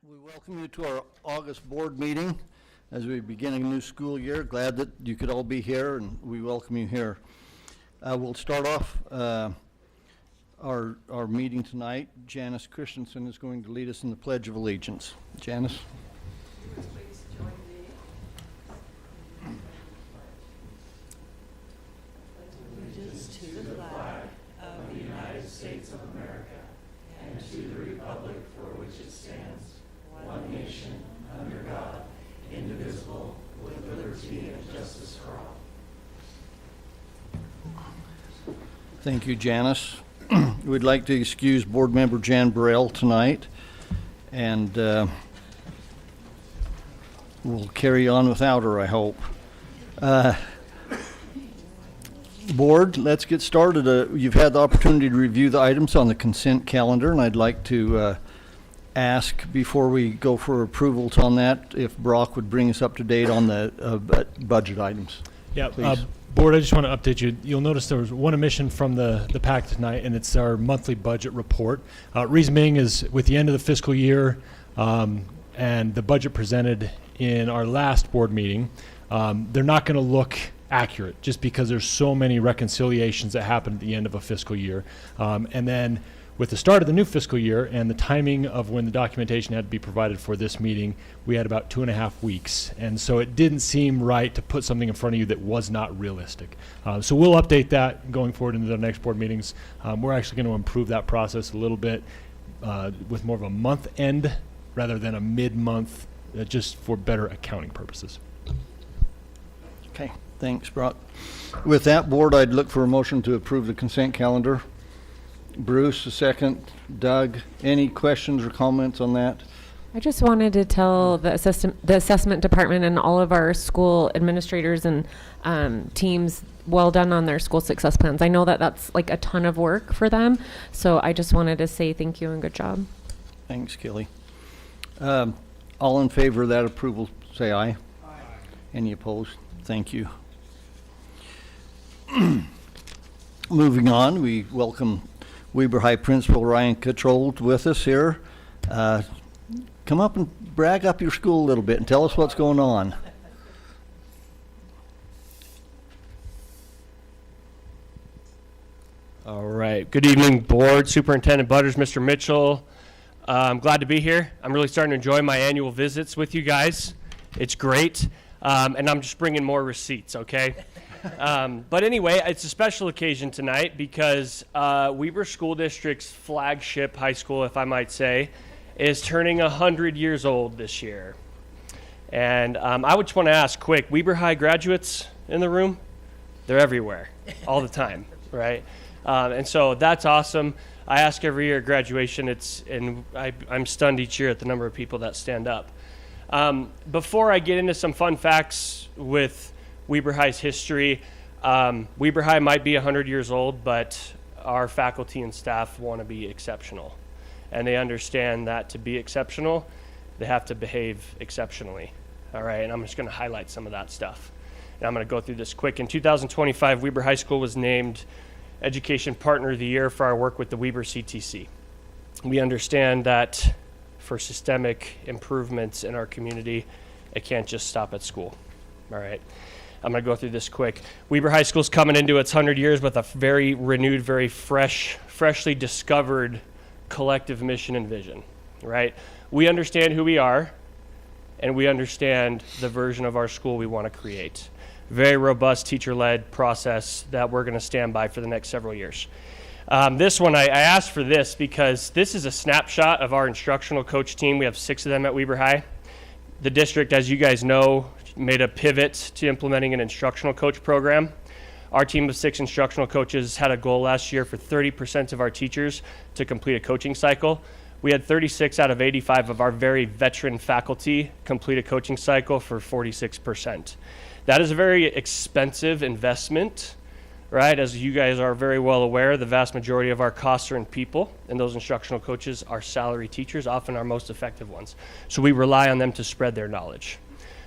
We welcome you to our August board meeting as we begin a new school year. Glad that you could all be here, and we welcome you here. We'll start off our meeting tonight. Janice Christensen is going to lead us in the Pledge of Allegiance. Janice. Please join me. Allegiance to the flag of the United States of America and to the republic for which it stands, one nation, under God, indivisible, with liberty and justice for all. Thank you, Janice. We'd like to excuse board member Jan Burrell tonight, and we'll carry on without her, I hope. Board, let's get started. You've had the opportunity to review the items on the consent calendar, and I'd like to ask, before we go for approvals on that, if Brock would bring us up to date on the budget items. Yeah, please. Board, I just want to update you. You'll notice there was one omission from the pack tonight, and it's our monthly budget report. Reason being is with the end of the fiscal year and the budget presented in our last board meeting, they're not going to look accurate just because there's so many reconciliations that happen at the end of a fiscal year. And then with the start of the new fiscal year and the timing of when the documentation had to be provided for this meeting, we had about 2.5 weeks. And so it didn't seem right to put something in front of you that was not realistic. So we'll update that going forward into the next board meetings. We're actually going to improve that process a little bit with more of a month end rather than a mid-month, just for better accounting purposes. Okay, thanks, Brock. With that, board, I'd look for a motion to approve the consent calendar. Bruce, a second. Doug, any questions or comments on that? I just wanted to tell the assessment department and all of our school administrators and teams, well done on their school success plans. I know that that's like a ton of work for them, so I just wanted to say thank you and good job. Thanks, Kelly. All in favor of that approval, say aye. Aye. Any opposed? Thank you. Moving on, we welcome Weber High Principal Ryan Cottrell with us here. Come up and brag up your school a little bit and tell us what's going on. All right. Good evening, Board, Superintendent Butters, Mr. Mitchell. I'm glad to be here. I'm really starting to enjoy my annual visits with you guys. It's great. And I'm just bringing more receipts, okay? But anyway, it's a special occasion tonight because Weber School District's flagship high school, if I might say, is turning 100 years old this year. And I would just want to ask quick, Weber High graduates in the room? They're everywhere, all the time, right? And so that's awesome. I ask every year at graduation, I'm stunned each year at the number of people that stand up. Before I get into some fun facts with Weber High's history, Weber High might be 100 years old, but our faculty and staff want to be exceptional. And they understand that to be exceptional, they have to behave exceptionally. All right, and I'm just going to highlight some of that stuff. And I'm going to go through this quick. In 2025, Weber High School was named Education Partner of the Year for our work with the Weber CTC. We understand that for systemic improvements in our community, it can't just stop at school. All right. I'm going to go through this quick. Weber High School's coming into its 100 years with a very renewed, very freshly discovered collective mission and vision, right? We understand who we are, and we understand the version of our school we want to create. Very robust teacher-led process that we're going to stand by for the next several years. This one, I asked for this because this is a snapshot of our instructional coach team. We have 6 of them at Weber High. The district, as you guys know, made a pivot to implementing an instructional coach program. Our team of 6 instructional coaches had a goal last year for 30% of our teachers to complete a coaching cycle. We had 36 out of 85 of our very veteran faculty complete a coaching cycle for 46%. That is a very expensive investment, right? As you guys are very well aware, the vast majority of our costs are in people, and those instructional coaches are salary teachers, often our most effective ones. So we rely on them to spread their knowledge.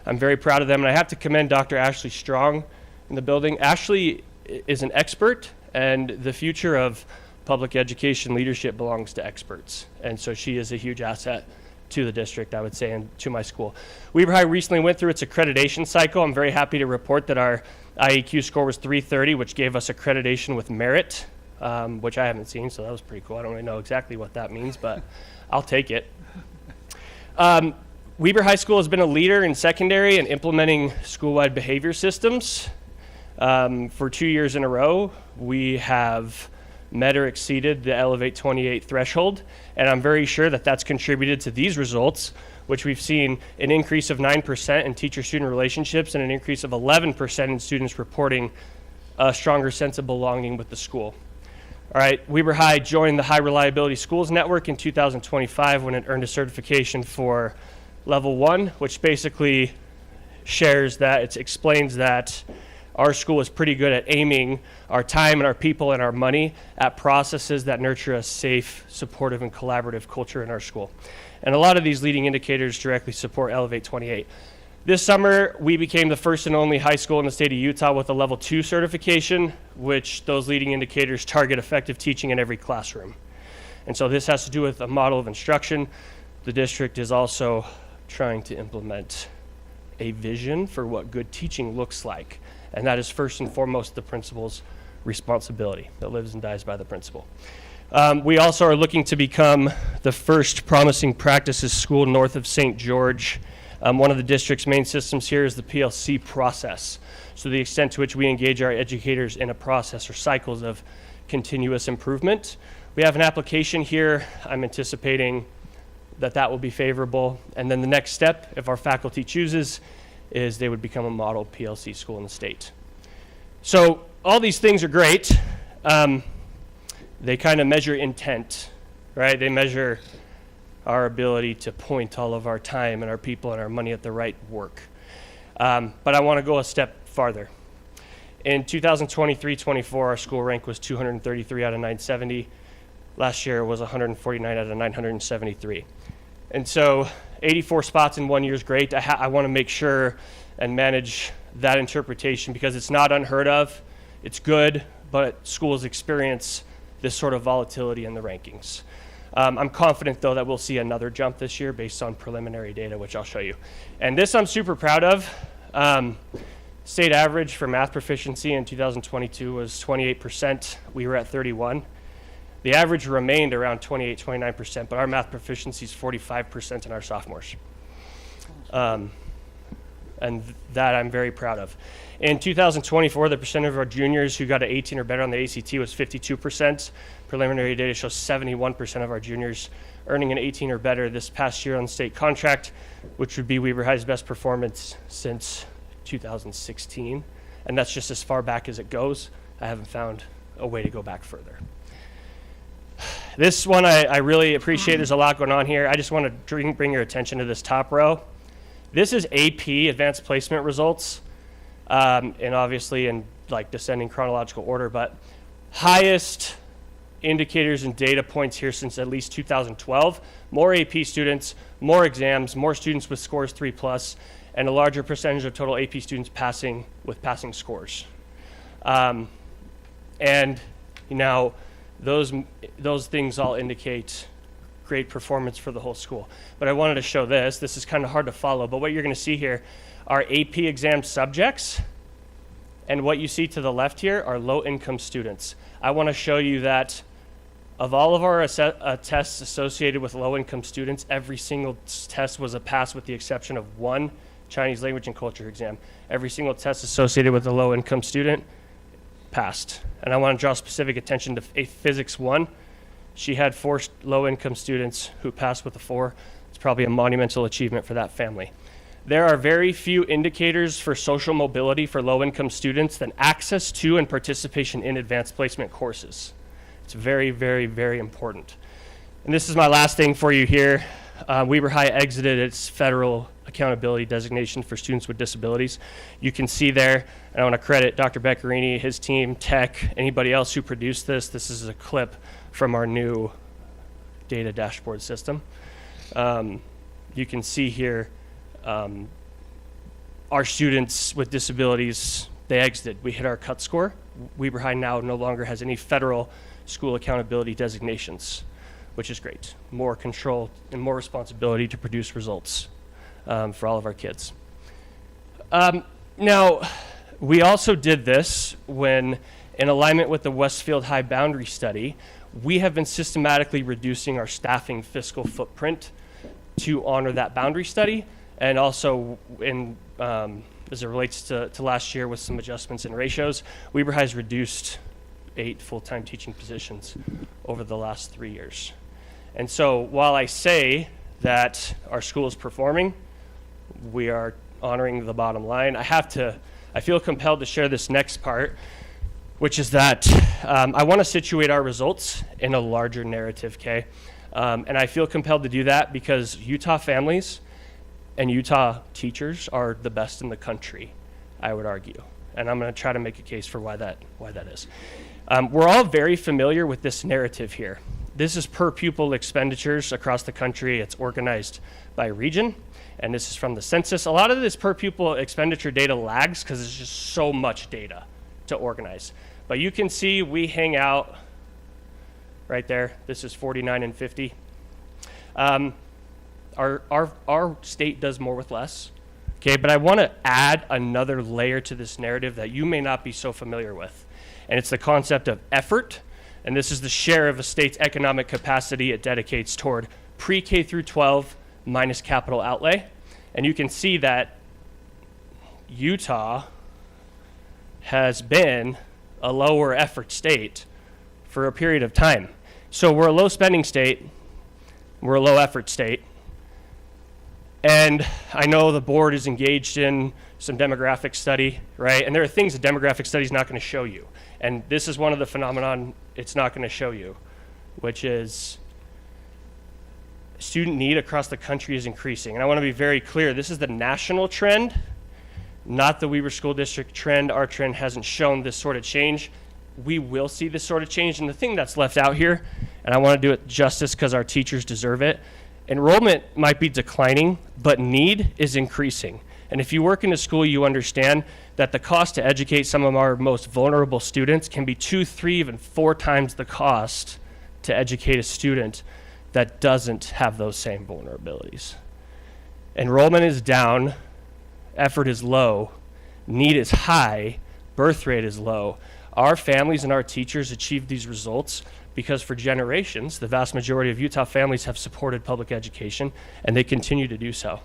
I'm very proud of them, and I have to commend Dr. Ashley Strong in the building. Ashley is an expert, and the future of public education leadership belongs to experts. And so she is a huge asset to the district, I would say, and to my school. Weber High recently went through its accreditation cycle. I'm very happy to report that our IEQ score was 330, which gave us accreditation with merit, which I haven't seen, so that was pretty cool. I don't really know exactly what that means, but I'll take it. Weber High School has been a leader in secondary and implementing school-wide behavior systems. For 2 years in a row, we have met or exceeded the Elevate 28 threshold, and I'm very sure that that's contributed to these results, which we've seen an increase of 9% in teacher-student relationships and an increase of 11% in students reporting a stronger sense of belonging with the school. All right, Weber High joined the High Reliability Schools Network in 2025 when it earned a certification for Level 1, which basically shares that, it explains that our school is pretty good at aiming our time and our people and our money at processes that nurture a safe, supportive, and collaborative culture in our school. And a lot of these leading indicators directly support Elevate 28. This summer, we became the first and only high school in the state of Utah with a Level 2 certification, which those leading indicators target effective teaching in every classroom. And so this has to do with a model of instruction. The district is also trying to implement a vision for what good teaching looks like. And that is first and foremost the principal's responsibility that lives and dies by the principal. We also are looking to become the first promising practices school north of St. George. One of the district's main systems here is the PLC process. So the extent to which we engage our educators in a process or cycles of continuous improvement. We have an application here. I'm anticipating that will be favorable. And then the next step, if our faculty chooses, is they would become a model PLC school in the state. So all these things are great. They kind of measure intent, right? They measure our ability to point all of our time and our people and our money at the right work. But I want to go a step farther. In 2023-24, our school rank was 233 out of 970. Last year it was 149 out of 973. And so 84 spots in 1 year is great. I want to make sure and manage that interpretation because it's not unheard of. It's good, but schools experience this sort of volatility in the rankings. I'm confident, though, that we'll see another jump this year based on preliminary data, which I'll show you. And this I'm super proud of. State average for math proficiency in 2022 was 28%. We were at 31. The average remained around 28, 29%, but our math proficiency is 45% in our sophomores. And that I'm very proud of. In 2024, the percentage of our juniors who got an 18 or better on the ACT was 52%. Preliminary data shows 71% of our juniors earning an 18 or better this past year on the state contract, which would be Weber High's best performance since 2016. And that's just as far back as it goes. I haven't found a way to go back further. This one I really appreciate. There's a lot going on here. I just want to bring your attention to this top row. This is AP, Advanced Placement results, and obviously in like descending chronological order, but highest indicators and data points here since at least 2012. More AP students, more exams, more students with scores 3+, and a larger percentage of total AP students passing with passing scores. And now those things all indicate great performance for the whole school. But I wanted to show this. This is kind of hard to follow, but what you're going to see here are AP exam subjects, and what you see to the left here are low-income students. I want to show you that of all of our tests associated with low-income students, every single test was a pass with the exception of one Chinese language and culture exam. Every single test associated with a low-income student passed. And I want to draw specific attention to Physics 1. She had 4 low-income students who passed with a 4. It's probably a monumental achievement for that family. There are very few indicators for social mobility for low-income students than access to and participation in advanced placement courses. It's very, very, very important. And this is my last thing for you here. Weber High exited its federal accountability designation for students with disabilities. You can see there, and I want to credit Dr. Beccarini, his team, tech, anybody else who produced this. This is a clip from our new data dashboard system. You can see here our students with disabilities, they exited. We hit our cut score. Weber High now no longer has any federal school accountability designations. which is great. More control and more responsibility to produce results for all of our kids. Now, we also did this when, in alignment with the Westfield High Boundary Study, we have been systematically reducing our staffing fiscal footprint to honor that boundary study, and also in as it relates to last year with some adjustments in ratios, Weber High has reduced 8 full-time teaching positions over the last 3 years. And so while I say that our school is performing, we are honoring the bottom line, I feel compelled to share this next part, which is that I want to situate our results in a larger narrative, okay? And I feel compelled to do that because Utah families and Utah teachers are the best in the country, I would argue. And I'm going to try to make a case for why that is. We're all very familiar with this narrative here. This is per pupil expenditures across the country. It's organized by region, and this is from the census. A lot of this per pupil expenditure data lags because it's just so much data to organize. But you can see we hang out right there. This is 49 and 50. Our state does more with less. Okay, but I want to add another layer to this narrative that you may not be so familiar with. And it's the concept of effort. And this is the share of a state's economic capacity it dedicates toward pre-K through 12 minus capital outlay. And you can see that Utah has been a lower effort state for a period of time. So we're a low spending state, we're a low effort state. And I know the board is engaged in some demographic study, right? And there are things a demographic study is not going to show you. And this is one of the phenomenon it's not going to show you, which is student need across the country is increasing. And I want to be very clear, this is the national trend, not the Weber School District trend. Our trend hasn't shown this sort of change. We will see this sort of change. And the thing that's left out here, and I want to do it justice because our teachers deserve it, enrollment might be declining, but need is increasing. And if you work in a school, you understand that the cost to educate some of our most vulnerable students can be 2, 3, even 4 times the cost to educate a student that doesn't have those same vulnerabilities. Enrollment is down, effort is low, need is high, birth rate is low. Our families and our teachers achieve these results because for generations, the vast majority of Utah families have supported public education, and they continue to do so.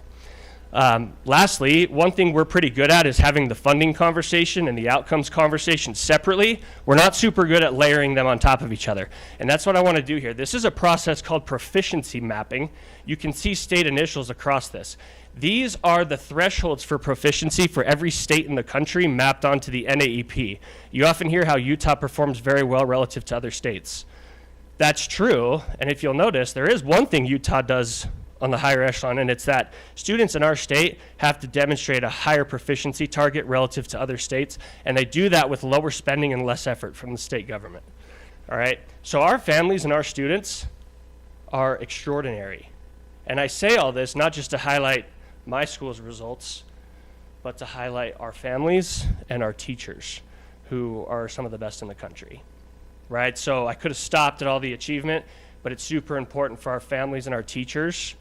Lastly, one thing we're pretty good at is having the funding conversation and the outcomes conversation separately. We're not super good at layering them on top of each other. And that's what I want to do here. This is a process called proficiency mapping. You can see state initials across this. These are the thresholds for proficiency for every state in the country mapped onto the NAEP. You often hear how Utah performs very well relative to other states. That's true, and if you'll notice, there is one thing Utah does on the higher echelon, and it's that students in our state have to demonstrate a higher proficiency target relative to other states, and they do that with lower spending and less effort from the state government. All right, so our families and our students are extraordinary. And I say all this not just to highlight my school's results, but to highlight our families and our teachers, who are some of the best in the country. Right, so I could have stopped at all the achievement, but it's super important for our families and our teachers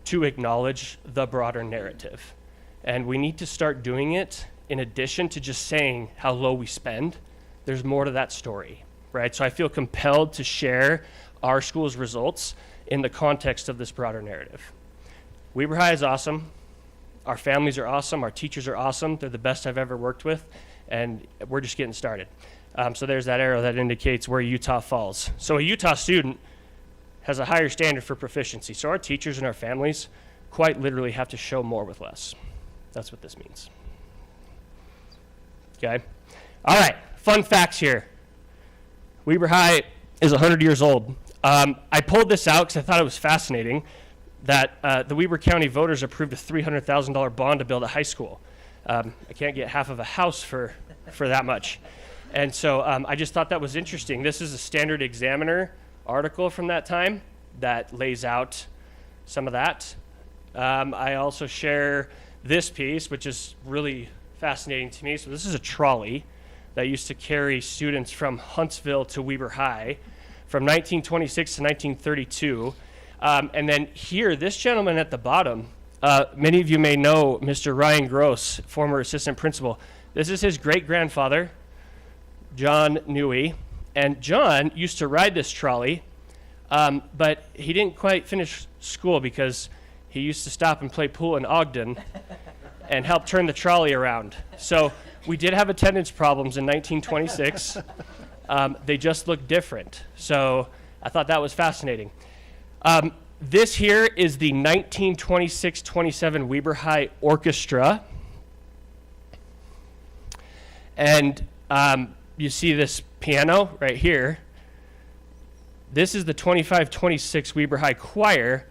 to acknowledge the broader narrative. And we need to start doing it in addition to just saying how low we spend. There's more to that story, right? So I feel compelled to share our school's results in the context of this broader narrative. Weber High is awesome. Our families are awesome. Our teachers are awesome. They're the best I've ever worked with, and we're just getting started. So there's that arrow that indicates where Utah falls. So a Utah student has a higher standard for proficiency. So our teachers and our families quite literally have to show more with less. That's what this means. Okay. All right. Fun facts here. Weber High is 100 years old. I pulled this out because I thought it was fascinating that the Weber County voters approved a $300,000 bond to build a high school. I can't get half of a house for that much. And so I just thought that was interesting. This is a Standard Examiner article from that time that lays out some of that. I also share this piece, which is really fascinating to me. So this is a trolley that used to carry students from Huntsville to Weber High from 1926 to 1932. And then here, this gentleman at the bottom, many of you may know Mr. Ryan Gross, former assistant principal. This is his great-grandfather, John Newey. And John used to ride this trolley, but he didn't quite finish school because he used to stop and play pool in Ogden and help turn the trolley around. So we did have attendance problems in 1926. They just looked different. So I thought that was fascinating. This here is the 1926-27 Weber High Orchestra. And you see this piano right here. This is the 25-26 Weber High Choir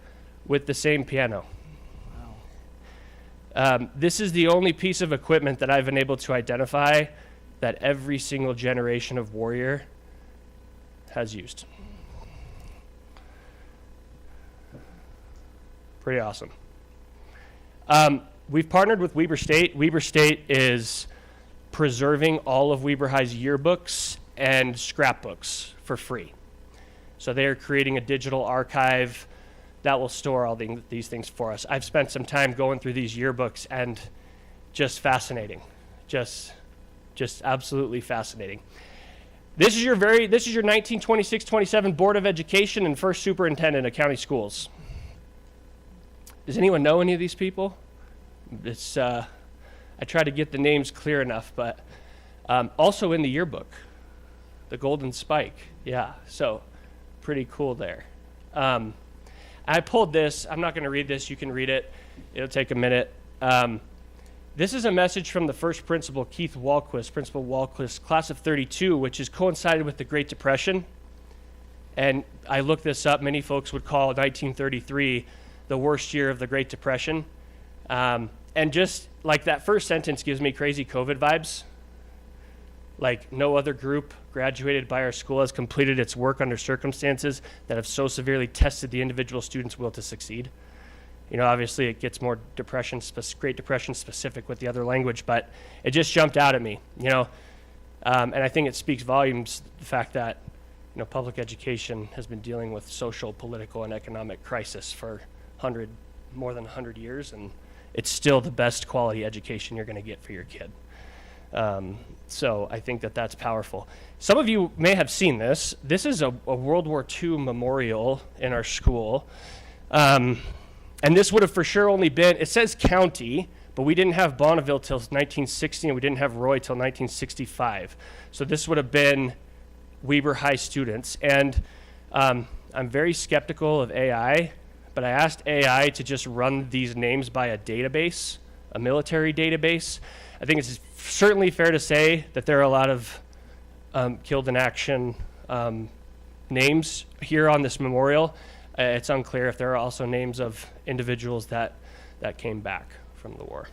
with the same piano. This is the only piece of equipment that I've been able to identify that every single generation of Warrior has used. Pretty awesome. We've partnered with Weber State. Weber State is preserving all of Weber High's yearbooks and scrapbooks for free. So they are creating a digital archive that will store all these things for us. I've spent some time going through these yearbooks and just fascinating. Just absolutely fascinating. This is your 1926-27 Board of Education and first superintendent of county schools. Does anyone know any of these people? It's I try to get the names clear enough, but also in the yearbook, the Golden Spike. Yeah, so pretty cool there. I pulled this. I'm not going to read this. You can read it. It'll take a minute. This is a message from the first principal, Keith Walquist, Principal Walquist, class of 32, which has coincided with the Great Depression. And I looked this up. Many folks would call 1933 the worst year of the Great Depression. And just like that first sentence gives me crazy COVID vibes. Like no other group graduated by our school has completed its work under circumstances that have so severely tested the individual student's will to succeed. You know, obviously it gets more Great Depression specific with the other language, but it just jumped out at me, you know. And I think it speaks volumes, the fact that, you know, public education has been dealing with social, political, and economic crisis for more than 100 years, and it's still the best quality education you're going to get for your kid. So I think that that's powerful. Some of you may have seen this. This is a World War II memorial in our school. And this would have for sure only been, it says county, but we didn't have Bonneville till 1960, and we didn't have Roy till 1965. So this would have been Weber High students. And I'm very skeptical of AI, but I asked AI to just run these names by a database, a military database. I think it's certainly fair to say that there are a lot of killed in action names here on this memorial. It's unclear if there are also names of individuals that came back from the war.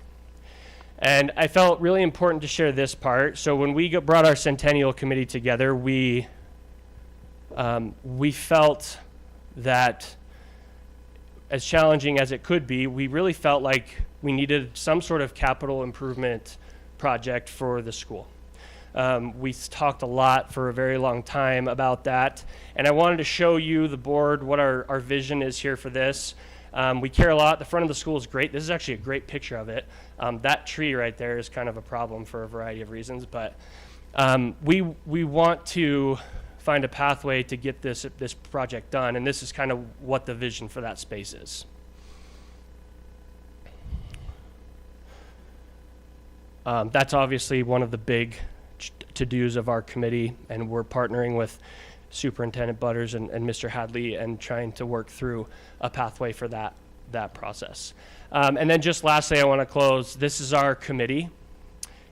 And I felt really important to share this part. So when we brought our Centennial Committee together, we felt that, as challenging as it could be, we really felt like we needed some sort of capital improvement project for the school. We talked a lot for a very long time about that, and I wanted to show you, the board, what our vision is here for this. We care a lot. The front of the school is great. This is actually a great picture of it. That tree right there is kind of a problem for a variety of reasons, but we want to find a pathway to get this project done, and this is kind of what the vision for that space is. That's obviously one of the big to-dos of our committee, and we're partnering with Superintendent Butters and Mr. Hadley and trying to work through a pathway for that process. And then just lastly, I want to close. This is our committee.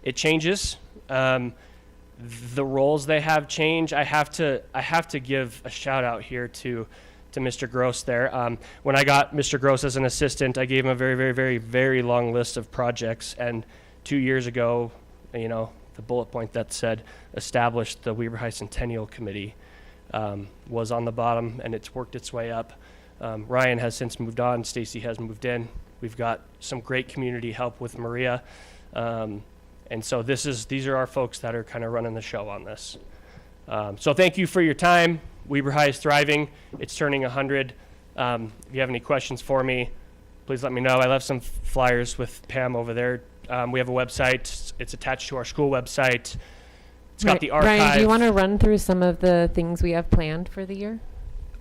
It changes. The roles they have change. I have to give a shout out here to Mr. Gross there. When I got Mr. Gross as an assistant, I gave him a very, very, very, very long list of projects, and 2 years ago, you know, the bullet point that said established the Weber High Centennial Committee was on the bottom, and it's worked its way up. Ryan has since moved on. Stacy has moved in. We've got some great community help with Maria. And so these are our folks that are kind of running the show on this. So thank you for your time. Weber High is thriving. It's turning 100. If you have any questions for me, please let me know. I left some flyers with Pam over there. We have a website. It's attached to our school website. It's got the archive. Ryan, do you want to run through some of the things we have planned for the year?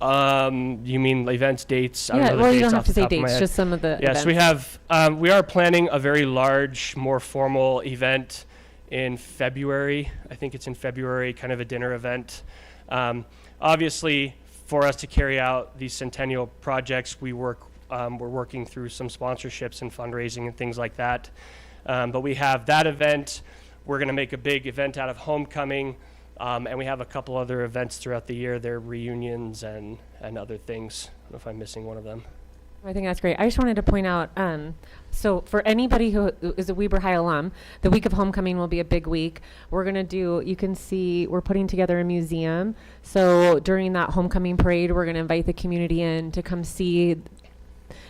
You mean events, dates? I Yeah, know the well, you dates don't have off to the say top of my dates, head. just some of the Yes, events. we are planning a very large, more formal event in February. I think it's in February, kind of a dinner event. Obviously, for us to carry out these centennial projects, we're working through some sponsorships and fundraising and things like that. But we have that event. We're going to make a big event out of homecoming. And we have a couple other events throughout the year. There are reunions and other things. I don't know if I'm missing one of them. I think that's great. I just wanted to point out, so for anybody who is a Weber High alum, the week of homecoming will be a big week. We're going to do, you can see, we're putting together a museum. So during that homecoming parade, we're going to invite the community in to come see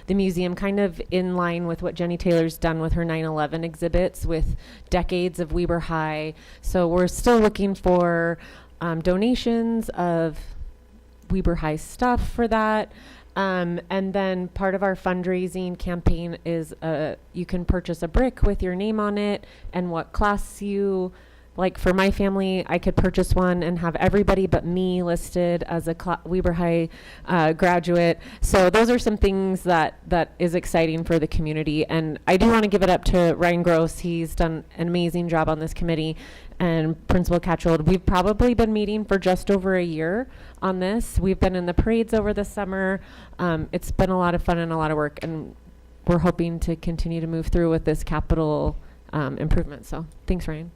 the museum, kind of in line with what Jenny Taylor's done with her 9/11 exhibits with decades of Weber High. So we're still looking for donations of Weber High stuff for that. And then part of our fundraising campaign is you can purchase a brick with your name on it and what class you, like for my family, I could purchase one and have everybody but me listed as a Weber High graduate. So those are some things that is exciting for the community. And I do want to give it up to Ryan Gross. He's done an amazing job on this committee. And Principal Catchwold, we've probably been meeting for just over a year on this. We've been in the parades over the summer. It's been a lot of fun and a lot of work, and we're hoping to continue to move through with this capital improvement. So thanks, Ryan.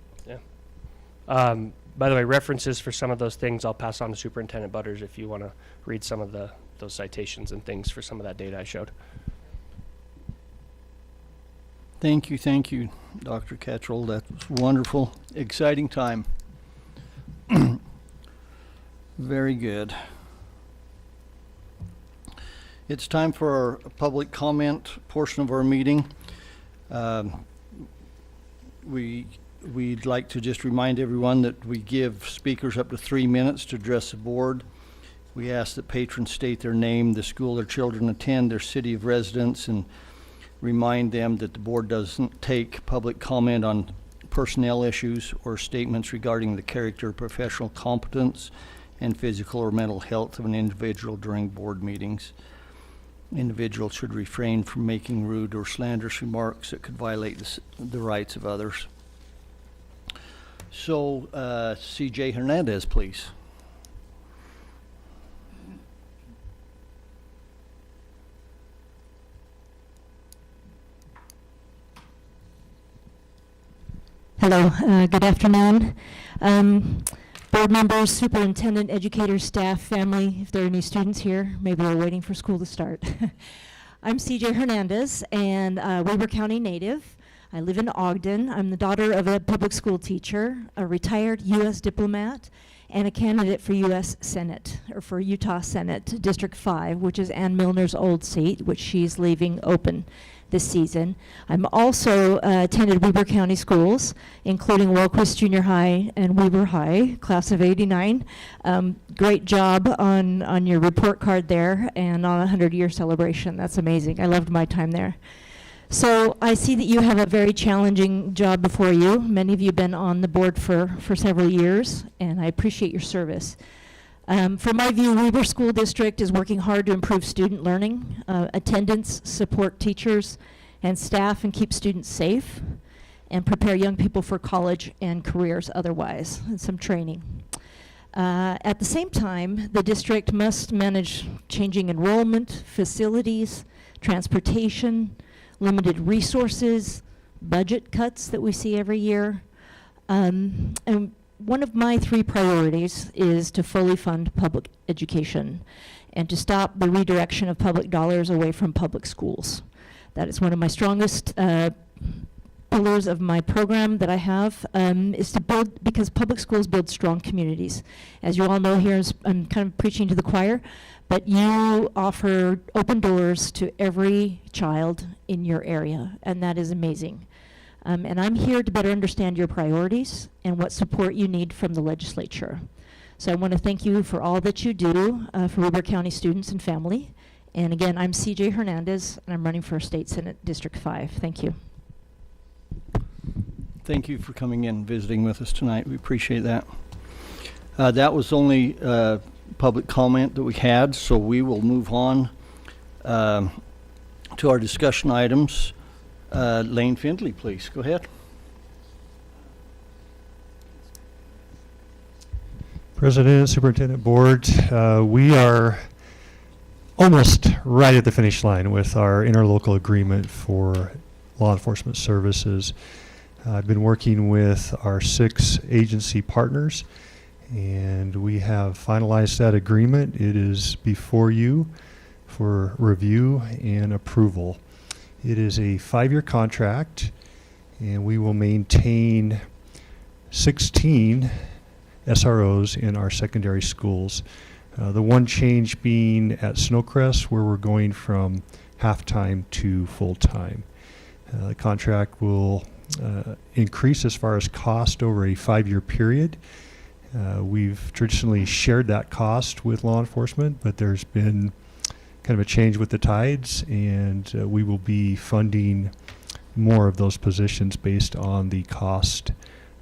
By the way, references for some of those things I'll pass on to Superintendent Butters if you want to read some of those citations and things for some of that data I showed. Thank you, Dr. Catchell. That was wonderful, exciting time. Very good. It's time for our public comment portion of our meeting. We'd like to just remind everyone that we give speakers up to 3 minutes to address the board. We ask that patrons state their name, the school their children attend, their city of residence, and remind them that the board doesn't take public comment on personnel issues or statements regarding the character, professional competence, and physical or mental health of an individual during board meetings. Individuals should refrain from making rude or slanderous remarks that could violate the rights of others. So, CJ Hernandez, please. Hello, good afternoon. Board members, superintendent, educators, staff, family, if there are any students here, maybe they're waiting for school to start. I'm CJ Hernandez, and Weber County native. I live in Ogden. I'm the daughter of a public school teacher, a retired U.S. diplomat, and a candidate for U.S. Senate, or for Utah Senate, District 5, which is Ann Milner's old seat, which she's leaving open this season. I'm also attended Weber County schools, including Walquist Junior High and Weber High, class of '89. Great job on your report card there and on a 100-year celebration. That's amazing. I loved my time there. So I see that you have a very challenging job before you. Many of you have been on the board for several years, and I appreciate your service. From my view, Weber School District is working hard to improve student learning, attendance, support teachers and staff, and keep students safe, and prepare young people for college and careers otherwise, and some training. At the same time, the district must manage changing enrollment, facilities, transportation, limited resources, budget cuts that we see every year. And one of my 3 priorities is to fully fund public education and to stop the redirection of public dollars away from public schools. That is one of my strongest pillars of my program that I have, is to build, because public schools build strong communities. As you all know here, I'm kind of preaching to the choir, but you offer open doors to every child in your area, and that is amazing. And I'm here to better understand your priorities and what support you need from the legislature. So I want to thank you for all that you do for Weber County students and family. And again, I'm CJ Hernandez, and I'm running for State Senate District 5. Thank you. Thank you for coming in and visiting with us tonight. We appreciate that. That was only public comment that we had, so we will move on to our discussion items. Lane Findley, please, go ahead. President, Superintendent, Board, we are almost right at the finish line with our interlocal agreement for law enforcement services. I've been working with our 6 agency partners, and we have finalized that agreement. It is before you for review and approval. It is a 5-year contract, and we will maintain 16 SROs in our secondary schools. The one change being at Snowcrest, where we're going from half-time to full-time. The contract will increase as far as cost over a 5-year period. We've traditionally shared that cost with law enforcement, but there's been kind of a change with the tides, and we will be funding more of those positions based on the cost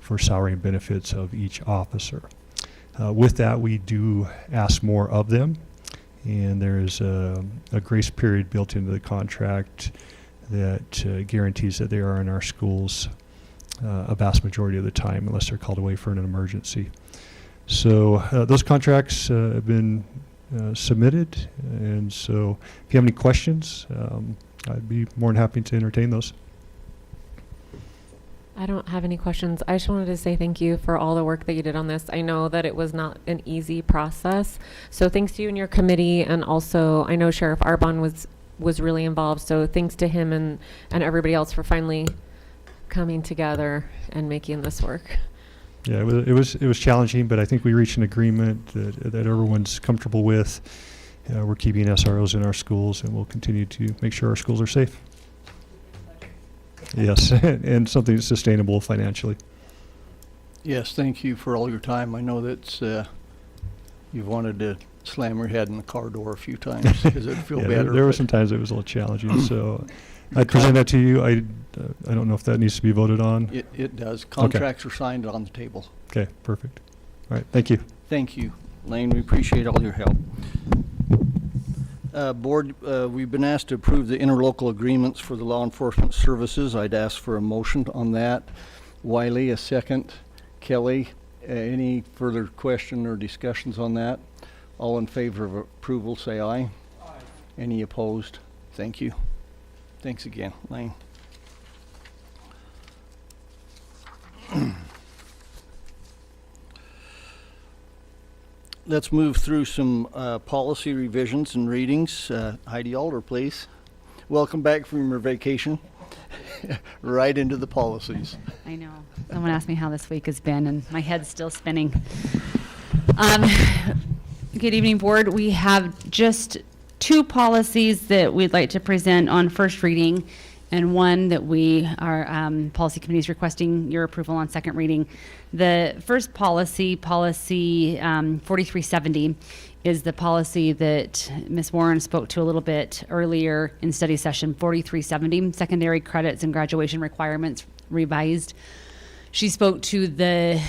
for salary and benefits of each officer. With that, we do ask more of them, and there is a grace period built into the contract that guarantees that they are in our schools a vast majority of the time, unless they're called away for an emergency. So those contracts have been submitted, and so if you have any questions, I'd be more than happy to entertain those. I don't have any questions. I just wanted to say thank you for all the work that you did on this. I know that it was not an easy process. So thanks to you and your committee, and also I know Sheriff Arbon was really involved. So thanks to him and everybody else for finally coming together and making this work. Yeah, it was challenging, but I think we reached an agreement that everyone's comfortable with. We're keeping SROs in our schools, and we'll continue to make sure our schools are safe. Yes, and something sustainable financially. Yes, thank you for all your time. I know that you've wanted to slam your head in the car door a few times because it'd feel Yeah, better. there were some times it was a little challenging, so I'd present that to you. I don't know if that needs to be voted on. It does. Contracts are signed on the table. Okay, perfect. All right, thank you. Thank you, Lane. We appreciate all your help. Board, we've been asked to approve the interlocal agreements for the law enforcement services. I'd ask for a motion on that. Wiley, a second. Kelly, any further question or discussions on that? All in favor of approval, say aye. Aye. Any opposed? Thank you. Thanks again, Lane. Let's move through some policy revisions and readings. Heidi Alder, please. Welcome back from your vacation. Right into the policies. I know. Someone asked me how this week has been, and my head's still spinning. Good evening, Board. We have just 2 policies that we'd like to present on first reading, and one that our policy committee is requesting your approval on second reading. The first policy 4370, is the policy that Ms. Warren spoke to a little bit earlier in study session. 4370, secondary credits and graduation requirements revised. She spoke to the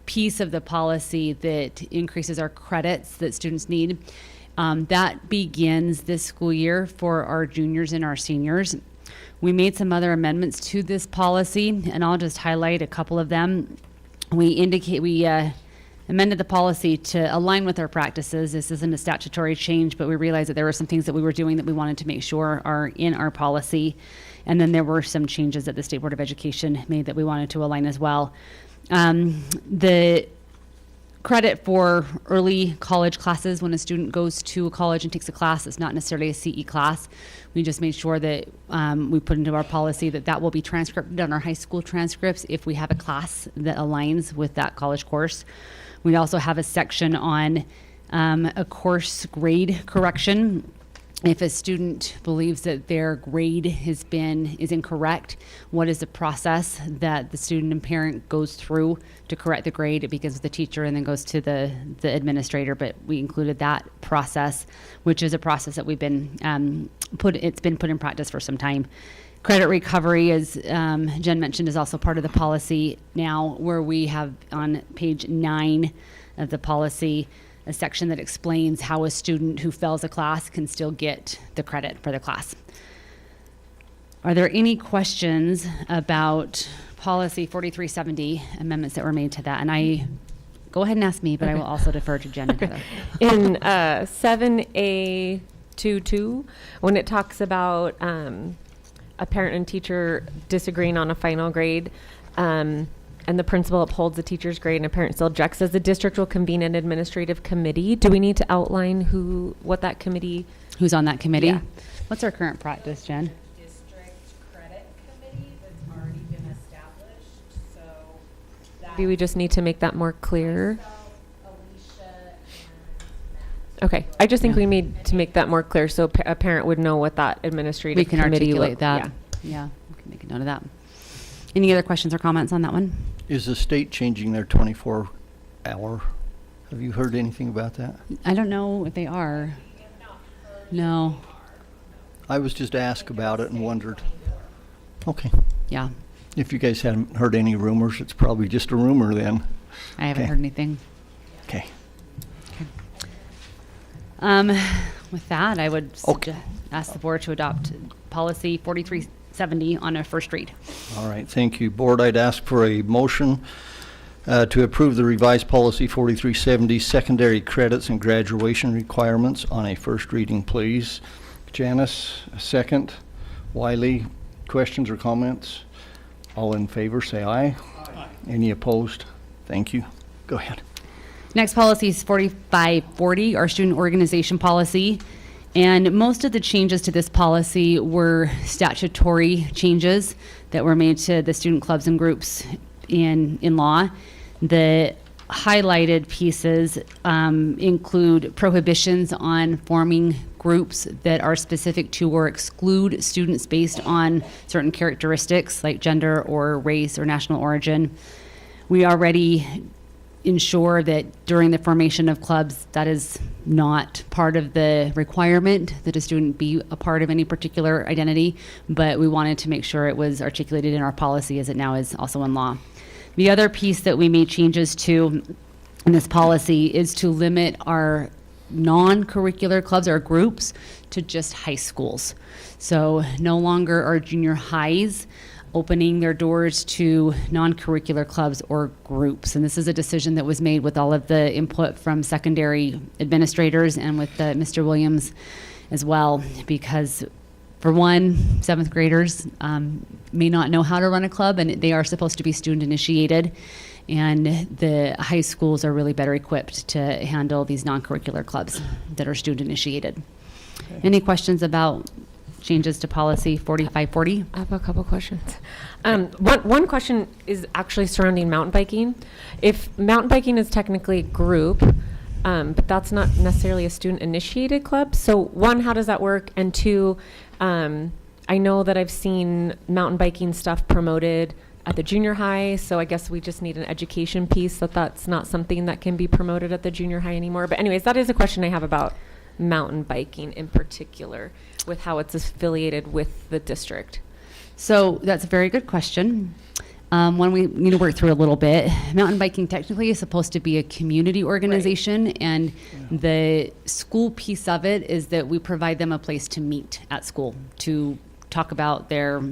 piece of the policy that increases our credits that students need. That begins this school year for our juniors and our seniors. We made some other amendments to this policy, and I'll just highlight a couple of them. We amended the policy to align with our practices. This isn't a statutory change, but we realized that there were some things that we were doing that we wanted to make sure are in our policy. And then there were some changes that the State Board of Education made that we wanted to align as well. The credit for early college classes, when a student goes to a college and takes a class that's not necessarily a CE class, we just made sure that we put into our policy that will be transcribed on our high school transcripts if we have a class that aligns with that college course. We also have a section on a course grade correction. If a student believes that their grade is incorrect, what is the process that the student and parent goes through to correct the grade? It begins with the teacher and then goes to the administrator, but we included that process, which is a process that we've been put in practice for some time. Credit recovery, as Jen mentioned, is also part of the policy now, where we have on page 9 of the policy a section that explains how a student who fails a class can still get the credit for the class. Are there any questions about policy 4370 amendments that were made to that? And I go ahead and ask me, but I will also defer to Jen and Heather. In 7A22, when it talks about a parent and teacher disagreeing on a final grade, and the principal upholds the teacher's grade and a parent still objects, says the district will convene an administrative committee. Do we need to outline what that committee? Who's on that committee? Yeah. What's our current practice, Jen? District credit committee that's already been established, so that. Do we just need to make that more clear? Myself, Alicia, and Matt. Okay, I just think Yeah. we need to make that more clear so a parent would know what that administrative We can committee articulate that. Yeah. Yeah, we can make a note of that. Any other questions or comments on that one? Is the state changing their 24-hour? Have you heard anything about that? I don't know if they are. No. I was just asked about it and wondered. Okay. Yeah, If you guys haven't heard any rumors, it's probably just a rumor then. I haven't Okay. heard anything. Okay. With that, I would Okay. ask the board to adopt policy 4370 on a first read. All right, thank you. Board, I'd ask for a motion to approve the revised policy 4370, secondary credits and graduation requirements on a first reading, please. Janice, a second. Wiley, questions or comments? All in favor, say aye. Aye. Any opposed? Thank you. Go ahead. Next policy is 4540, our student organization policy. And most of the changes to this policy were statutory changes that were made to the student clubs and groups in law. The highlighted pieces include prohibitions on forming groups that are specific to or exclude students based on certain characteristics like gender or race or national origin. We already ensure that during the formation of clubs, that is not part of the requirement that a student be a part of any particular identity, but we wanted to make sure it was articulated in our policy as it now is also in law. The other piece that we made changes to in this policy is to limit our non-curricular clubs or groups to just high schools. So no longer are junior highs opening their doors to non-curricular clubs or groups. And this is a decision that was made with all of the input from secondary administrators and with Mr. Williams as well, because for one, 7th graders may not know how to run a club, and they are supposed to be student initiated. And the high schools are really better equipped to handle these non-curricular clubs that are student initiated. Okay. Any questions about changes to policy 4540? I have a couple questions. One question is actually surrounding mountain biking. If mountain biking is technically a group, but that's not necessarily a student-initiated club, so one, how does that work? And two, I know that I've seen mountain biking stuff promoted at the junior high, so I guess we just need an education piece that that's not something that can be promoted at the junior high anymore. But anyways, that is a question I have about mountain biking in particular, with how it's affiliated with the district. So that's a very good question. One we need to work through a little bit. Mountain biking technically is supposed to be a community organization, right. And the school piece of it is that we provide them a place to meet at school to talk about their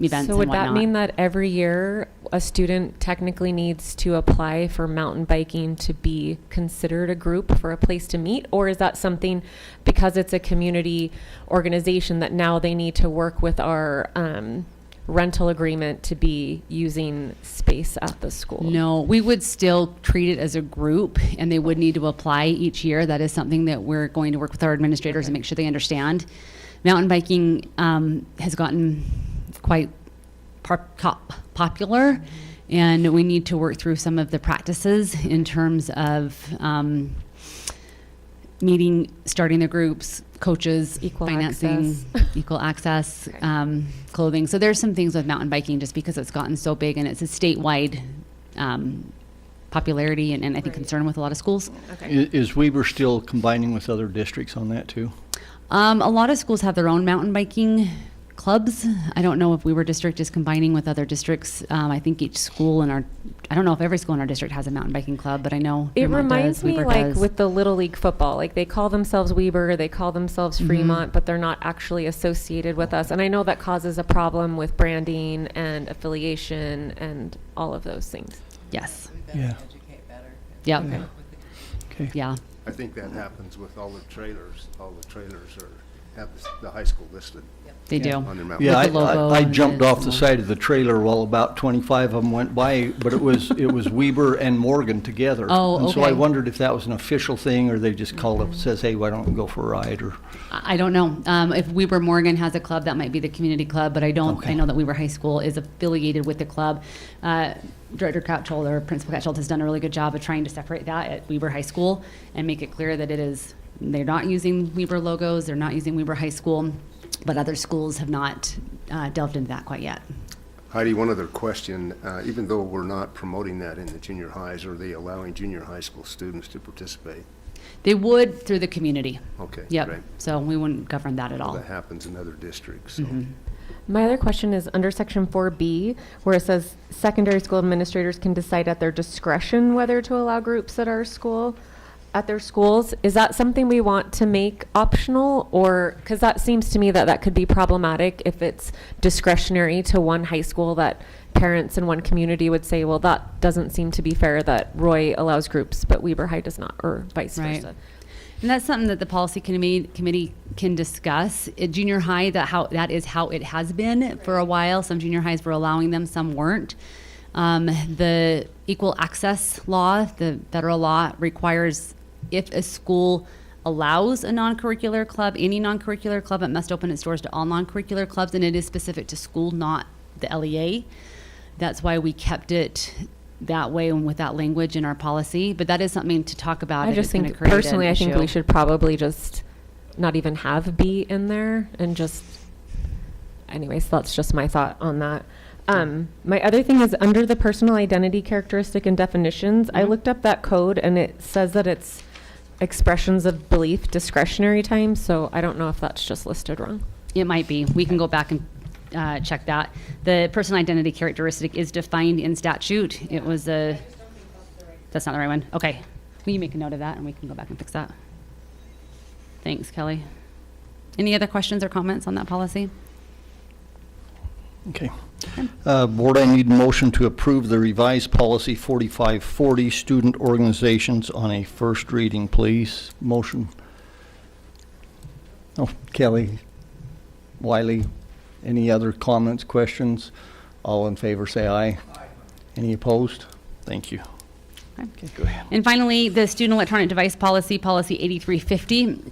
events. So would and whatnot. that mean that every year a student technically needs to apply for mountain biking to be considered a group for a place to meet? Or is that something, because it's a community organization, that now they need to work with our rental agreement to be using space at the school? No, we would still treat it as a group, and they would need to apply each year. That is something that we're going to work with our administrators and make sure they understand. Mountain biking has gotten quite popular, and we need to work through some of the practices in terms of meeting, starting the groups, coaches, Equal financing, equal access, clothing. So there's some things with mountain biking just because it's gotten so big and it's a statewide popularity and I think concern with a lot of schools. Is Weber still combining with other districts on that too? A lot of schools have their own mountain biking clubs. I don't know if Weber District is combining with other districts. I think each school I don't know if every school in our district has a mountain biking club, but I know It Vermont reminds does, me Weber like does. with the Little League football, like they call themselves Weber, they call themselves Fremont, but they're not actually associated with us. And I know that causes a problem with branding and affiliation and all of those things. Yes. Yeah. Yep. Okay. Yeah. I think that happens with all the trailers. All the trailers have the high school listed They do. on their mountain. Yeah, With the logo I and jumped the off the symbol. side of the trailer while about 25 of them went by, but it was Weber and Morgan together. Oh, And so I okay. wondered if that was an official thing, or they just called up, says, hey, why don't we go for a ride, or, I don't know. If Weber Morgan has a club, that might be the community club, but I don't. Okay. I know that Weber High School is affiliated with the club. Director Couchold or Principal Couchold has done a really good job of trying to separate that at Weber High School and make it clear that they're not using Weber logos, they're not using Weber High School, but other schools have not delved into that quite yet. Heidi, one other question. Even though we're not promoting that in the junior highs, are they allowing junior high school students to participate? They would through the community. Okay, Yep. great. So we wouldn't govern that at Well, all. that happens in other districts. So. My other question is under section 4B, where it says secondary school administrators can decide at their discretion whether to allow groups at our school, at their schools. Is that something we want to make optional, or, because that seems to me that could be problematic if it's discretionary to one high school, that parents in one community would say, well, that doesn't seem to be fair that Roy allows groups, but Weber High does not, or vice Right. versa. And that's something that the policy committee can discuss. At junior high, that is how it has been for a while. Some junior highs were allowing them, some weren't. The equal access law, the federal law, requires if a school allows a non-curricular club, any non-curricular club, it must open its doors to all non-curricular clubs, and it is specific to school, not the LEA. That's why we kept it that way and with that language in our policy. But that is something to talk about. I if just it's gonna think, create an personally, I think issue. we should probably just not even have B in there and just, anyways, that's just my thought on that. My other thing is under the personal identity characteristic and definitions, I looked up that code and it says that it's expressions of belief discretionary time, so I don't know if that's just listed wrong. It might be. We can go back and check that. The personal identity characteristic is defined in statute. It was that's not the right one. Okay. Will you make a note of that and we can go back and fix that? Thanks, Kelly. Any other questions or comments on that policy? okay. Board, I need a motion to approve the revised policy 4540, student organizations, on a first reading, please. Motion. Oh, Kelly, Wiley, any other comments, questions? All in favor, say aye. Any opposed? Thank you. Okay, go ahead. And finally, the student electronic device policy, policy 8350.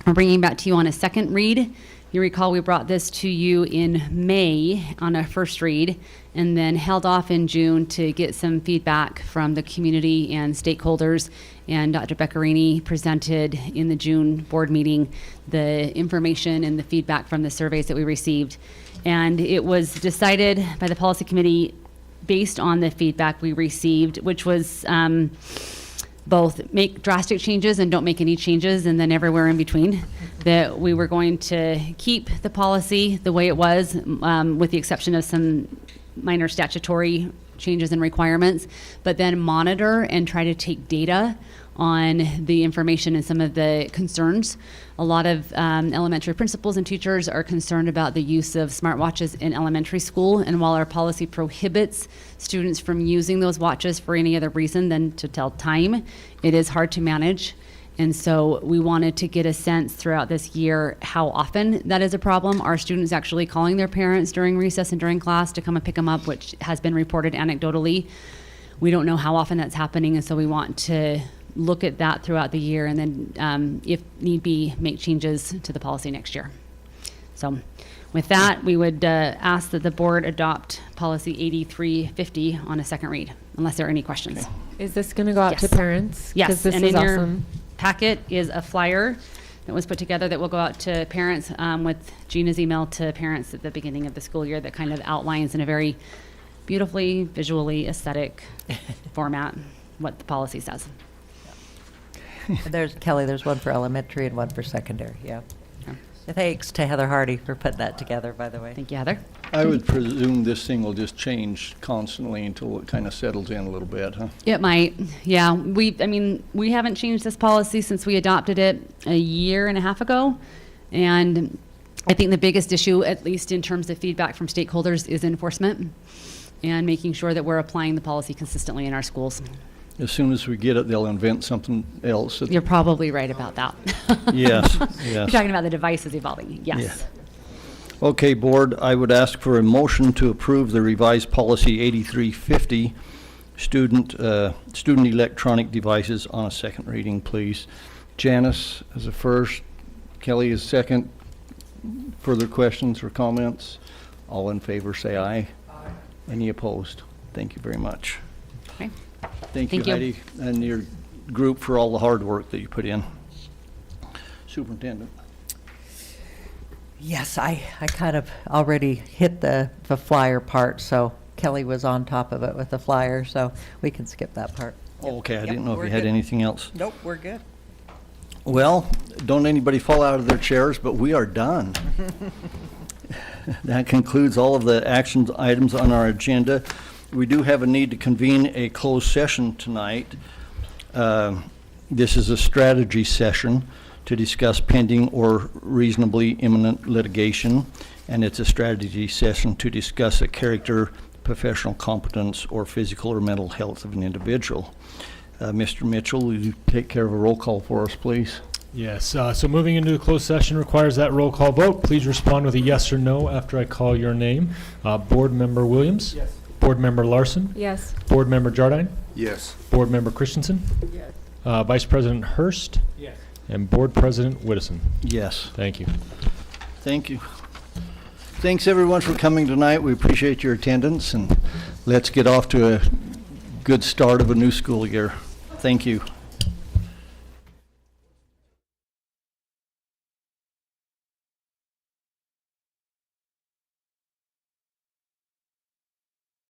We're bringing back to you on a second read. You recall we brought this to you in May on a first read and then held off in June to get some feedback from the community and stakeholders. And Dr. Beccarini presented in the June board meeting the information and the feedback from the surveys that we received. And it was decided by the policy committee based on the feedback we received, which was both make drastic changes and don't make any changes, and then everywhere in between, that we were going to keep the policy the way it was, with the exception of some minor statutory changes and requirements, but then monitor and try to take data on the information and some of the concerns. A lot of elementary principals and teachers are concerned about the use of smartwatches in elementary school, and while our policy prohibits students from using those watches for any other reason than to tell time, it is hard to manage. And so we wanted to get a sense throughout this year how often that is a problem. Are students actually calling their parents during recess and during class to come and pick them up, which has been reported anecdotally. We don't know how often that's happening, and so we want to look at that throughout the year and then, if need be, make changes to the policy next year. So with that, we would ask that the board adopt policy 8350 on a second read, unless there are any questions. Okay. Is this going to go out to Yes. parents? 'Cause Yes, this and is in your awesome. packet is a flyer that was put together that will go out to parents with Gina's email to parents at the beginning of the school year that kind of outlines in a very beautifully, visually aesthetic format what the policy says. There's, Kelly, there's one for elementary and one for secondary, yeah. Yeah. Thanks to Heather Hardy for putting that together, by the way. Thank you, Heather. I would presume this thing will just change constantly until it kind of settles in a little bit, huh? It might, yeah. We haven't changed this policy since we adopted it a year and a half ago. And I think the biggest issue, at least in terms of feedback from stakeholders, is enforcement and making sure that we're applying the policy consistently in our schools. As soon as we get it, they'll invent something else. that- You're probably right about that. Yes, You're yes. talking about the devices evolving, yes. Yeah. Okay, Board, I would ask for a motion to approve the revised policy 8350, student electronic devices, on a second reading, please. Janice as a first, Kelly is second. Further questions or comments? All in favor, say aye. Aye. Any opposed? Thank you very much. Okay. Thank you, Thank you. Heidi, and your group for all the hard work that you put in. Superintendent. Yes, I kind of already hit the flyer part, so Kelly was on top of it with the flyer, so we can skip that part. Oh, okay, I Yep, didn't know if we're you had good. anything else. Nope, we're good. Well, don't anybody fall out of their chairs, but we are done. That concludes all of the action items on our agenda. We do have a need to convene a closed session tonight. This is a strategy session to discuss pending or reasonably imminent litigation, and it's a strategy session to discuss a character, professional competence, or physical or mental health of an individual. Mr. Mitchell, will you take care of a roll call for us, please? Yes, so moving into a closed session requires that roll call vote. Please respond with a yes or no after I call your name. Board Member Williams? Yes. Board Member Larson? Yes. Board Member Jardine? Yes. Board Member Christensen? Yes. Vice President Hurst? Yes. And Board President Whittison? Yes. Thank you. Thank you. Thanks, everyone, for coming tonight. We appreciate your attendance, and let's get off to a good start of a new school year. Thank you.